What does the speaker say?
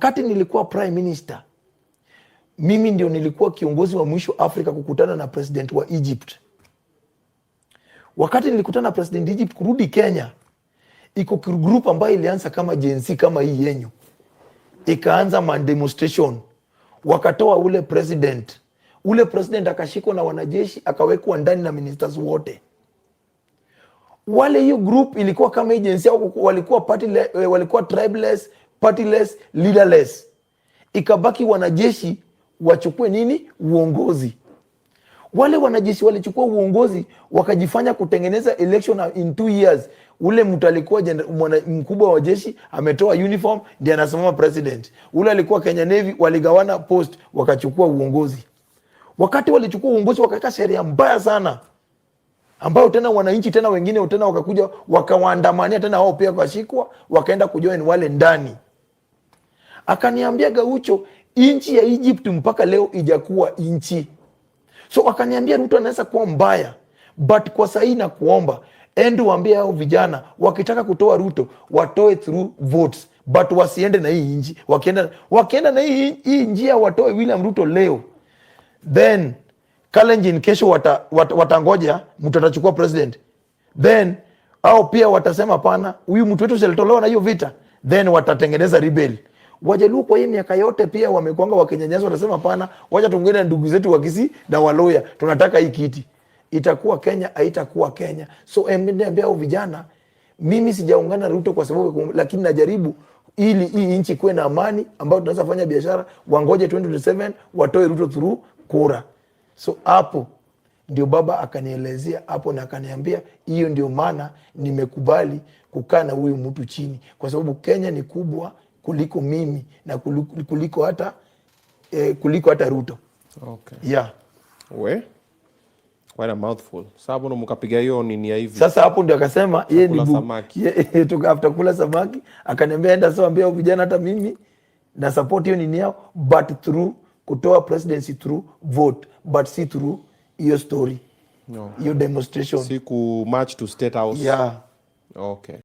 wakati nilikuwa prime minister, mimi ndio nilikuwa kiongozi wa mwisho Afrika kukutana na president wa Egypt. Wakati nilikutana na president Egypt kurudi Kenya, iko group ambayo ilianza kama JNC kama hii yenyu, ikaanza demonstration, wakatoa ule president akashikwa na wanajeshi, akawekwa ndani na ministers wote. Wale hiyo group ilikuwa kama agency, walikuwa walikuwa tribeless, partyless, leaderless. Ikabaki wanajeshi wachukue nini? Uongozi. Wale wanajeshi walichukua uongozi, wakajifanya kutengeneza election in 2 years. Ule mtu alikuwa mkubwa wa jeshi ametoa uniform, ndiye anasimama president. Ule alikuwa Kenya Navy, waligawana post, wakachukua uongozi. Wakati walichukua uongozi, wakaweka sheria mbaya sana, ambao tena wananchi tena wengine tena wakakuja wakawaandamania tena, wao pia wakashikwa, wakaenda kujoin wale ndani. Akaniambia, Gaucho, inchi ya Egypt mpaka leo ijakuwa inchi. So akaniambia, Ruto anaweza kuwa mbaya, but kwa sahi na kuomba endo waambie hao vijana wakitaka kutoa Ruto watoe through votes, but wasiende na hii inchi. Wakienda na hii njia watoe William Ruto leo, then Kalenjin kesho watangoja mtu atachukua president, then au pia watasema pana, huyu mtu wetu silitolewa na hiyo vita, then watatengeneza rebel. Wajaluo kwa hii miaka yote pia wamekwanga wakinyanyaswa, watasema pana, wacha tuungane na ndugu zetu wa Kisii na Waloya, tunataka hii kiti. Itakuwa Kenya, haitakuwa Kenya. So niambia hao vijana, mimi sijaungana Ruto kwa sababu, lakini najaribu ili hii nchi kuwe na amani ambayo tunaweza fanya biashara. Wangoje 2027 watoe Ruto through kura. So hapo ndio baba akanielezea hapo na akaniambia, hiyo ndio maana nimekubali kukaa na huyu mtu chini, kwa sababu Kenya ni kubwa kuliko mimi na kuliko hata Ruto. Okay. Yeah. Quite a mouthful. Sababu ndo mkapiga hiyo nini ya hivi. Sasa hapo ndio akasema yeye ni samaki. After kula samaki akaniambia, enda sasa ambia vijana hata mimi na support hiyo nini yao, but through kutoa presidency through vote, but si through hiyo story. No. Hiyo demonstration. Si ku march to State House. Yeah. Okay.